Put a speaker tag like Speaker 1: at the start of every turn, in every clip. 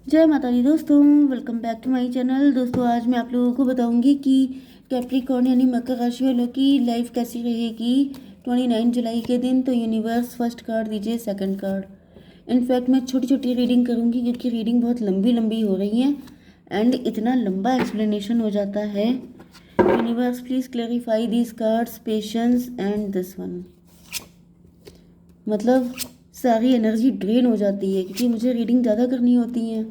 Speaker 1: जय माता दी दोस्तों, welcome back to my channel. दोस्तों आज मैं आप लोगों को बताऊंगी कि कैप्रिकॉर्न यानी मकर राशि वालों की लाइफ कैसी रहेगी 29 जुलाई के दिन। तो यूनिवर्स फर्स्ट कार्ड दीजिए, सेकंड कार्ड। इनफैक्ट मैं छोटी छोटी रीडिंग करूंगी क्योंकि रीडिंग बहुत लंबी लंबी हो रही है एंड इतना लंबा एक्सप्लेनेशन हो जाता है। Universe please clarify these cards, patience and this one. मतलब सारी एनर्जी ड्रेन हो जाती है क्योंकि मुझे रीडिंग ज़्यादा करनी होती है।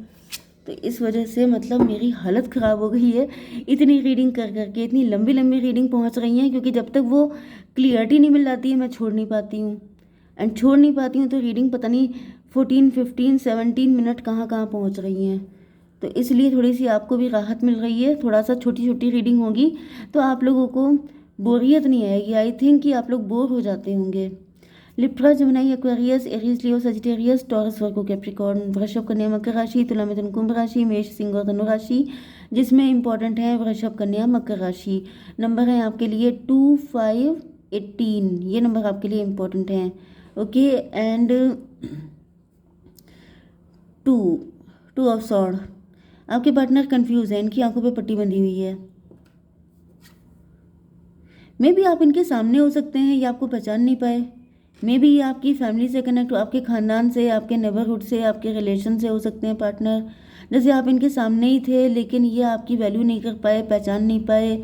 Speaker 1: तो इस वजह से मतलब मेरी हालत ख़राब हो गई है इतनी रीडिंग कर करके। इतनी लंबी लंबी रीडिंग पहुंच रही हैं क्योंकि जब तक वो क्लियरिटी नहीं मिल जाती है मैं छोड़ नहीं पाती हूँ। एंड छोड़ नहीं पाती हूँ तो रीडिंग पता नहीं 14, 15, 17 मिनट कहाँ कहाँ पहुँच रही हैं। तो इसलिए थोड़ी सी आपको भी राहत मिल रही है। थोड़ा सा छोटी छोटी रीडिंग होगी तो आप लोगों को बोरियत नहीं आएगी। आई थिंक कि आप लोग बोर हो जाते होंगे। लिब्रा, जमिनी, एक्वेरियस, एरीज, लियो, सजिटेरियस, टॉरस, वर्गो, कैप्रिकॉर्न, वृषभ, कन्या, मकर राशि, तुला, मिथुन, कुंभ राशि, मेष, सिंह और धनु राशि, जिसमें इंपॉर्टेंट है वृषभ, कन्या, मकर राशि। नंबर है आपके लिए 2, 5, 18। ये नंबर आपके लिए इंपॉर्टेंट हैं। Okay and 2, 2 of sword. आपके पार्टनर कंफ्यूज है, इनकी आंखों पे पट्टी बंधी हुई है। मे बी आप इनके सामने हो सकते हैं या आपको पहचान नहीं पाए। मे बी ये आपकी फैमिली से कनेक्ट, आपके ख़ानदान से, आपके नेबरहुड से, आपके रिलेशन से हो सकते हैं पार्टनर। जैसे आप इनके सामने ही थे लेकिन ये आपकी वैल्यू नहीं कर पाए, पहचान नहीं पाए,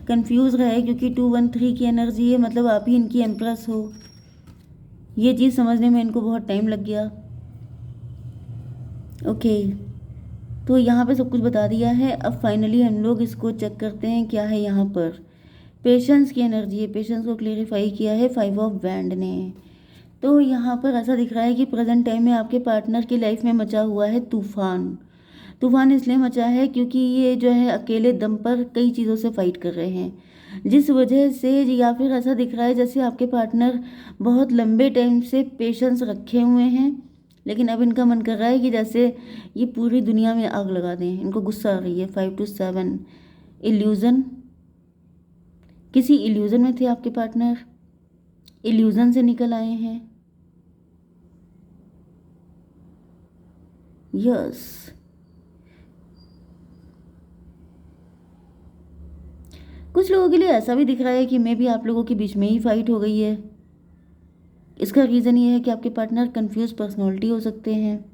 Speaker 1: कंफ्यूज रहे क्योंकि 2, 1, 3 की एनर्जी है। मतलब आप ही इनकी एम्प्रेस हो। ये चीज़ समझने में इनको बहुत टाइम लग गया। ओके तो यहाँ पे सब कुछ बता दिया है। अब फाइनली हम लोग इसको चेक करते हैं क्या है यहाँ पर। पेशेंस की एनर्जी है, पेशेंस को क्लेरिफाई किया है 5 ऑफ बैंड ने। तो यहाँ पर ऐसा दिख रहा है कि प्रेजेंट टाइम में आपके पार्टनर की लाइफ में मचा हुआ है तूफान। तूफान इसलिए मचा है क्योंकि ये जो है अकेले दम पर कई चीज़ों से फाइट कर रहे हैं, जिस वजह से या फिर ऐसा दिख रहा है जैसे आपके पार्टनर बहुत लंबे टाइम से पेशेंस रखे हुए हैं लेकिन अब इनका मन कर रहा है कि जैसे ये पूरी दुनिया में आग लगा दें। इनको गुस्सा आ रही है। 5 to 7 इल्यूज़न, किसी इल्यूज़न में थे आपके पार्टनर, इल्यूज़न से निकल आए हैं। यस कुछ लोगों के लिए ऐसा भी दिख रहा है कि मे बी आप लोगों के बीच में ही फाइट हो गई है। इसका रीज़न ये है कि आपके पार्टनर कंफ्यूज पर्सनालिटी हो सकते हैं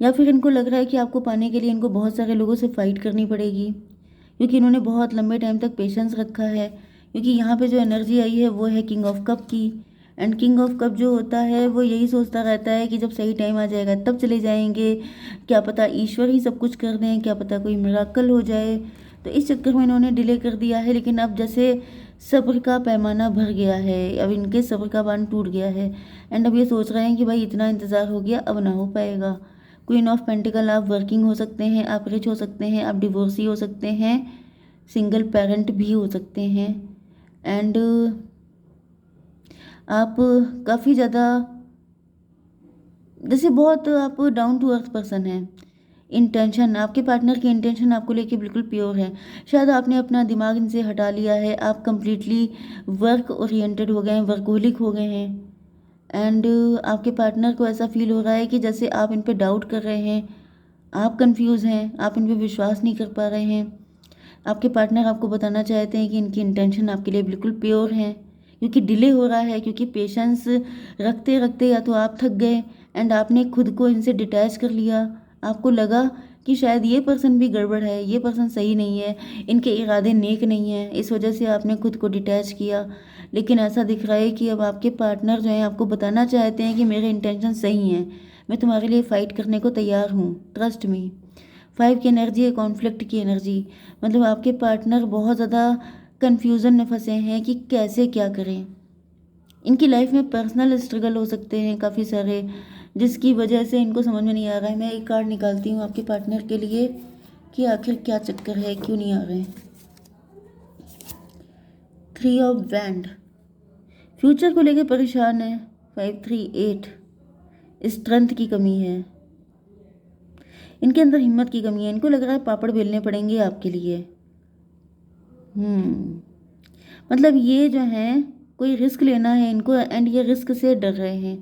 Speaker 1: या फिर इनको लग रहा है कि आपको पाने के लिए इनको बहुत सारे लोगों से फाइट करनी पड़ेगी क्योंकि इन्होंने बहुत लंबे टाइम तक पेशेंस रखा है। क्योंकि यहाँ पे जो एनर्जी आई है वो है किंग ऑफ कप की। एंड किंग ऑफ कप जो होता है वो यही सोचता रहता है कि जब सही टाइम आ जाएगा तब चले जाएंगे। क्या पता ईश्वर ही सब कुछ कर दें, क्या पता कोई मिराकल हो जाए। तो इस चक्कर में इन्होंने डिले कर दिया है। लेकिन अब जैसे सब्र का पैमाना भर गया है, अब इनके सब्र का बांध टूट गया है। एंड अब ये सोच रहे हैं कि भाई इतना इंतज़ार हो गया, अब ना हो पाएगा। क्वीन ऑफ पेंटिकल, आप वर्किंग हो सकते हैं, आप रिच हो सकते हैं, आप डिवोर्सी हो सकते हैं, सिंगल पेरेंट भी हो सकते हैं। एंड आप काफ़ी ज़्यादा जैसे बहुत आप डाउन टू अर्थ पर्सन हैं। इंटेंशन, आपके पार्टनर की इंटेंशन आपको लेके बिल्कुल प्योर है। शायद आपने अपना दिमाग इनसे हटा लिया है। आप कंप्लीटली वर्क ओरिएंटेड हो गए हैं, वर्कोहलिक हो गए हैं। एंड आपके पार्टनर को ऐसा फील हो रहा है कि जैसे आप इन पे डाउट कर रहे हैं, आप कंफ्यूज हैं, आप इन पे विश्वास नहीं कर पा रहे हैं। आपके पार्टनर आपको बताना चाहते हैं कि इनकी इंटेंशन आपके लिए बिल्कुल प्योर है क्योंकि डिले हो रहा है, क्योंकि पेशेंस रखते रखते या तो आप थक गए एंड आपने खुद को इनसे डिटैच कर लिया। आपको लगा कि शायद ये पर्सन भी गड़बड़ है, ये पर्सन सही नहीं है, इनके इरादे नेक नहीं है, इस वजह से आपने खुद को डिटैच किया। लेकिन ऐसा दिख रहा है कि अब आपके पार्टनर जो हैं आपको बताना चाहते हैं कि मेरे इंटेंशन सही हैं, मैं तुम्हारे लिए फ़ाइट करने को तैयार हूँ, ट्रस्ट मी। 5 की एनर्जी है कॉन्फ्लिक्ट की एनर्जी। मतलब आपके पार्टनर बहुत ज़्यादा कन्फ्यूज़न में फंसे हैं कि कैसे क्या करें। इनकी लाइफ में पर्सनल स्ट्रगल हो सकते हैं काफ़ी सारे, जिसकी वजह से इनको समझ में नहीं आ रहा है। मैं एक कार्ड निकालती हूँ आपके पार्टनर के लिए कि आखिर क्या चक्कर है, क्यों नहीं आ रहे हैं। 3 ऑफ बैंड, फ्यूचर को लेके परेशान है। 5, 3, 8, स्ट्रेंथ की कमी है, इनके अंदर हिम्मत की कमी है। इनको लग रहा है पापड़ बेलने पड़ेंगे आपके लिए। मतलब ये जो है कोई रिस्क लेना है इनको एंड ये रिस्क से डर रहे हैं।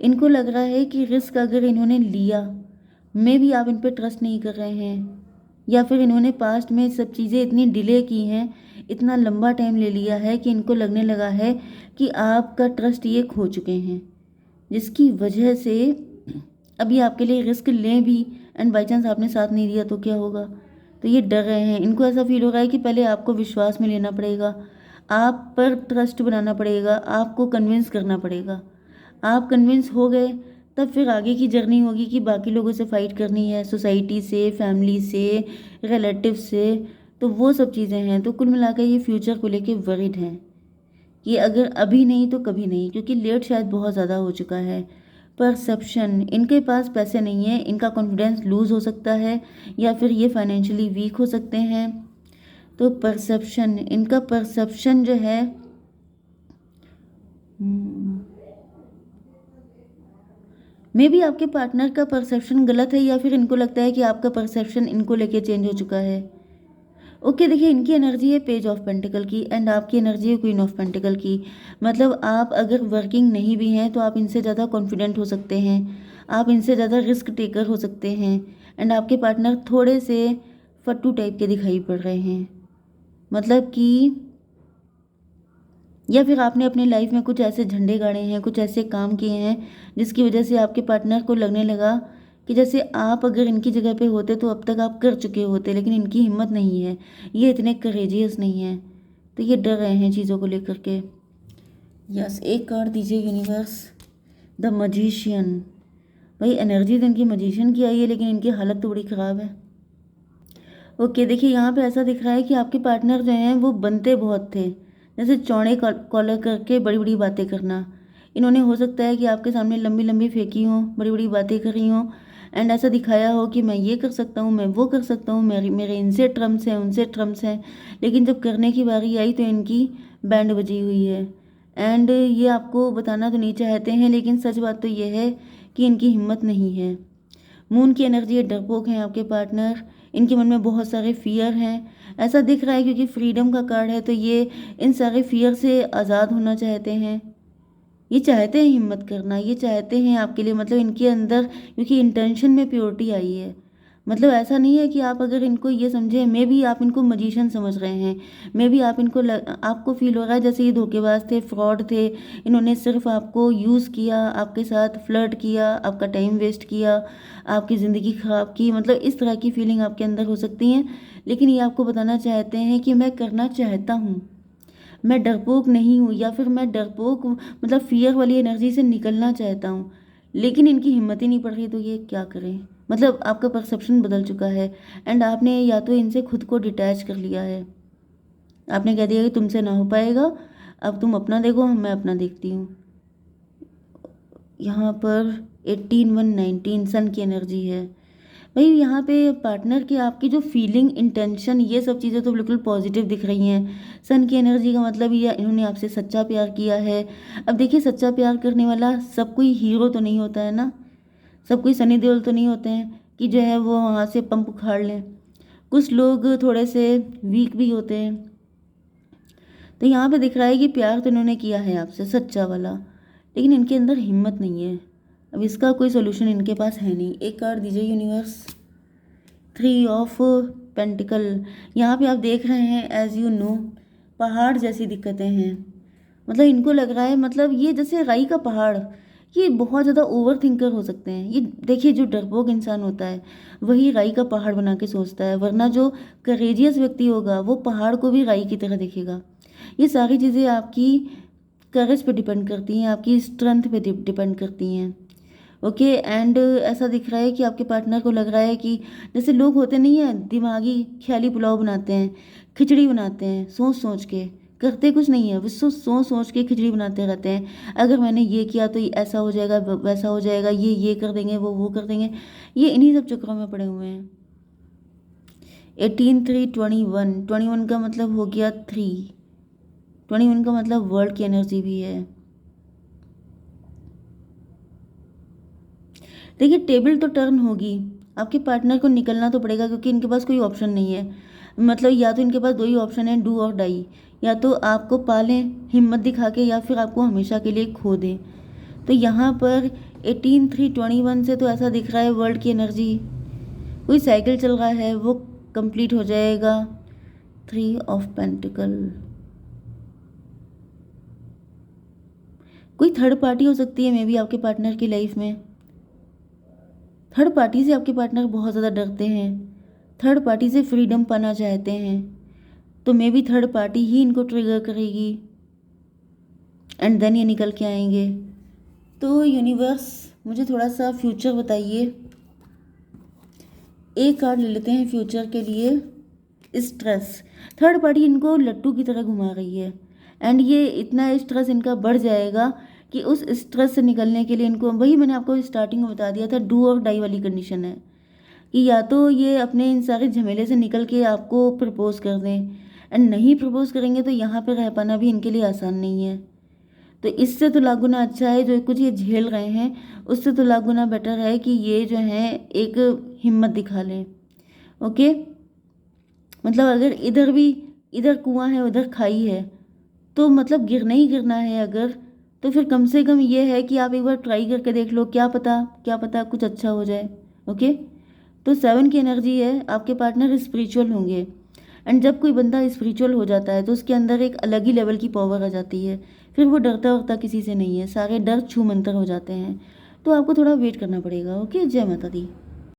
Speaker 1: इनको लग रहा है कि रिस्क अगर इन्होंने लिया, मे भी आप इन पे ट्रस्ट नहीं कर रहे हैं, या फिर इन्होंने पास्ट में सब चीज़ें इतनी डिले की हैं, इतना लंबा टाइम ले लिया है कि इनको लगने लगा है कि आपका ट्रस्ट ये खो चुके हैं, जिसकी वजह से अभी आपके लिए रिस्क लें भी, एंड बाई चांस आपने साथ नहीं दिया तो क्या होगा। तो ये डर रहे हैं, इनको ऐसा फील हो रहा है कि पहले आपको विश्वास में लेना पड़ेगा, आप पर ट्रस्ट बनाना पड़ेगा, आपको कन्विंस करना पड़ेगा। आप कन्विंस हो गए तब फिर आगे की जर्नी होगी कि बाकी लोगों से फ़ाइट करनी है, सोसाइटी से, फैमिली से, रिलेटिव से, तो वो सब चीज़ें हैं। तो कुल मिलाकर ये फ्यूचर को लेके वरीड हैं कि अगर अभी नहीं तो कभी नहीं, क्योंकि लेट शायद बहुत ज़्यादा हो चुका है। परसेप्शन, इनके पास पैसे नहीं है, इनका कॉन्फिडेंस लूज़ हो सकता है, या फिर ये फाइनेंशियली वीक हो सकते हैं। तो परसेप्शन, इनका परसेप्शन जो है मे बी आपके पार्टनर का परसेप्शन गलत है, या फिर इनको लगता है कि आपका परसेप्शन इनको लेके चेंज हो चुका है। ओके, देखिए इनकी एनर्जी है पेज ऑफ पेंटिकल की, एंड आपकी एनर्जी है क्वीन ऑफ पेंटिकल की। मतलब आप अगर वर्किंग नहीं भी हैं तो आप इनसे ज़्यादा कॉन्फिडेंट हो सकते हैं, आप इनसे ज़्यादा रिस्क टेकर हो सकते हैं, एंड आपके पार्टनर थोड़े से फट्टू टाइप के दिखाई पड़ रहे हैं। मतलब कि या फिर आपने अपनी लाइफ में कुछ ऐसे झंडे गाड़े हैं, कुछ ऐसे काम किए हैं जिसकी वजह से आपके पार्टनर को लगने लगा कि जैसे आप अगर इनकी जगह पे होते तो अब तक आप कर चुके होते, लेकिन इनकी हिम्मत नहीं है, ये इतने करेजियस नहीं है, तो ये डर रहे हैं चीज़ों को लेकर के। यस, एक कार्ड दीजिए यूनिवर्स, द मजिशियन। भाई एनर्जी तो इनकी मजिशियन की आई है, लेकिन इनकी हालत तो बड़ी ख़राब है। ओके, देखिए यहाँ पे ऐसा दिख रहा है कि आपके पार्टनर जो हैं वो बनते बहुत थे, जैसे चौड़े कॉलर करके बड़ी बड़ी बातें करना। इन्होंने हो सकता है कि आपके सामने लंबी लंबी फेंकी हों, बड़ी बड़ी बातें करी हों, एंड ऐसा दिखाया हो कि मैं ये कर सकता हूँ, मैं वो कर सकता हूँ, मेरे इनसे ट्रम्प्स हैं, उनसे ट्रम्प्स हैं, लेकिन जब करने की बारी आई तो इनकी बैंड बजी हुई है। एंड ये आपको बताना तो नहीं चाहते हैं, लेकिन सच बात तो ये है कि इनकी हिम्मत नहीं है। मून की एनर्जी है, डरपोक हैं आपके पार्टनर, इनके मन में बहुत सारे फियर हैं, ऐसा दिख रहा है, क्योंकि फ्रीडम का कार्ड है, तो ये इन सारे फियर से आज़ाद होना चाहते हैं। ये चाहते हैं हिम्मत करना, ये चाहते हैं आपके लिए, मतलब इनके अंदर, क्योंकि इंटेंशन में प्योरिटी आई है। मतलब ऐसा नहीं है कि आप अगर इनको ये समझें, मे भी आप इनको मजिशियन समझ रहे हैं, मे भी आप इनको आपको फील हो रहा है जैसे ये धोखेबाज थे, फ्रॉड थे, इन्होंने सिर्फ आपको यूज़ किया, आपके साथ फ्लर्ट किया, आपका टाइम वेस्ट किया, आपकी ज़िंदगी ख़राब की। मतलब इस तरह की फीलिंग आपके अंदर हो सकती हैं, लेकिन ये आपको बताना चाहते हैं कि मैं करना चाहता हूँ, मैं डरपोक नहीं हूँ, या फिर मैं डरपोक मतलब फियर वाली एनर्जी से निकलना चाहता हूँ, लेकिन इनकी हिम्मत ही नहीं पड़ रही, तो ये क्या करें। मतलब आपका परसेप्शन बदल चुका है, एंड आपने या तो इनसे खुद को डिटैच कर लिया है, आपने कह दिया कि तुमसे ना हो पाएगा, अब तुम अपना देखो, मैं अपना देखती हूँ। यहाँ पर 18 1 19 सन की एनर्जी है। भाई यहाँ पे पार्टनर की आपकी जो फीलिंग, इंटेंशन, ये सब चीज़ें तो बिल्कुल पॉजिटिव दिख रही हैं। सन की एनर्जी का मतलब ये इन्होंने आपसे सच्चा प्यार किया है। अब देखिए, सच्चा प्यार करने वाला सब कोई हीरो तो नहीं होता है ना, सब कोई सनी देओल तो नहीं होते हैं कि जो है वो वहाँ से पंप उखाड़ लें। कुछ लोग थोड़े से वीक भी होते हैं। तो यहाँ पे दिख रहा है कि प्यार तो इन्होंने किया है आपसे सच्चा वाला, लेकिन इनके अंदर हिम्मत नहीं है। अब इसका कोई सोल्यूशन इनके पास है नहीं। एक कार्ड दीजिए यूनिवर्स, 3 ऑफ पेंटिकल। यहाँ पे आप देख रहे हैं, एज यू नो, पहाड़ जैसी दिक्कतें हैं। मतलब इनको लग रहा है, मतलब ये जैसे राई का पहाड़, ये बहुत ज़्यादा ओवर थिंकर हो सकते हैं। ये देखिए, जो डरपोक इंसान होता है वही राई का पहाड़ बना के सोचता है, वरना जो करेजियस व्यक्ति होगा वो पहाड़ को भी राई की तरह देखेगा। ये सारी चीज़ें आपकी करेज पे डिपेंड करती हैं, आपकी स्ट्रेंथ पे डिपेंड करती हैं। ओके, एंड ऐसा दिख रहा है कि आपके पार्टनर को लग रहा है कि जैसे लोग होते नहीं हैं, दिमागी ख्याली पुलाव बनाते हैं, खिचड़ी बनाते हैं, सोच सोच के, करते कुछ नहीं है, वो सोच सोच के खिचड़ी बनाते रहते हैं। अगर मैंने ये किया तो ये ऐसा हो जाएगा, वैसा हो जाएगा, ये कर देंगे, वो कर देंगे। ये इन्हीं सब चक्करों में पड़े हुए हैं। 18 3 21 का मतलब हो गया 3, 21 का मतलब वर्ल्ड की एनर्जी भी है। देखिए, टेबल तो टर्न होगी, आपके पार्टनर को निकलना तो पड़ेगा, क्योंकि इनके पास कोई ऑप्शन नहीं है। मतलब या तो इनके पास दो ही ऑप्शन है, डू और डाई, या तो आपको पालें हिम्मत दिखा के, या फिर आपको हमेशा के लिए खो दें। तो यहाँ पर 18/3/21 से तो ऐसा दिख रहा है वर्ल्ड की एनर्जी, कोई साइकिल चल रहा है वो कंप्लीट हो जाएगा। 3 ऑफ पेंटिकल, कोई थर्ड पार्टी हो सकती है मे बी आपके पार्टनर की लाइफ में। थर्ड पार्टी से आपके पार्टनर बहुत ज़्यादा डरते हैं, थर्ड पार्टी से फ्रीडम पाना चाहते हैं, तो मे बी थर्ड पार्टी ही इनको ट्रिगर करेगी एंड देन ये निकल के आएंगे। तो यूनिवर्स मुझे थोड़ा सा फ्यूचर बताइए। एक कार्ड ले लेते हैं फ्यूचर के लिए, स्ट्रेस। थर्ड पार्टी इनको लट्टू की तरह घुमा रही है एंड ये इतना स्ट्रेस इनका बढ़ जाएगा कि उस स्ट्रेस से निकलने के लिए इनको, वही मैंने आपको स्टार्टिंग में बता दिया था, डू और डाई वाली कंडीशन है कि या तो ये अपने इन सारे झमेले से निकल के आपको प्रपोज कर दें एंड नहीं प्रपोज करेंगे तो यहाँ पे रह पाना भी इनके लिए आसान नहीं है। तो इससे तो लाख गुना अच्छा है, जो कुछ ये झेल रहे हैं उससे तो लाख गुना बेटर है कि ये जो है एक हिम्मत दिखा लें। ओके, मतलब अगर इधर कुआं है उधर खाई है तो मतलब गिरना ही गिरना है अगर, तो फिर कम से कम ये है कि आप एक बार ट्राई करके देख लो, क्या पता कुछ अच्छा हो जाए। ओके, तो 7 की एनर्जी है, आपके पार्टनर स्पिरिचुअल होंगे एंड जब कोई बंदा स्पिरिचुअल हो जाता है तो उसके अंदर एक अलग ही लेवल की पावर आ जाती है, फिर वो डरता वरता किसी से नहीं है, सारे डर छू मंतर हो जाते हैं। तो आपको थोड़ा वेट करना पड़ेगा। ओके, जय माता दी।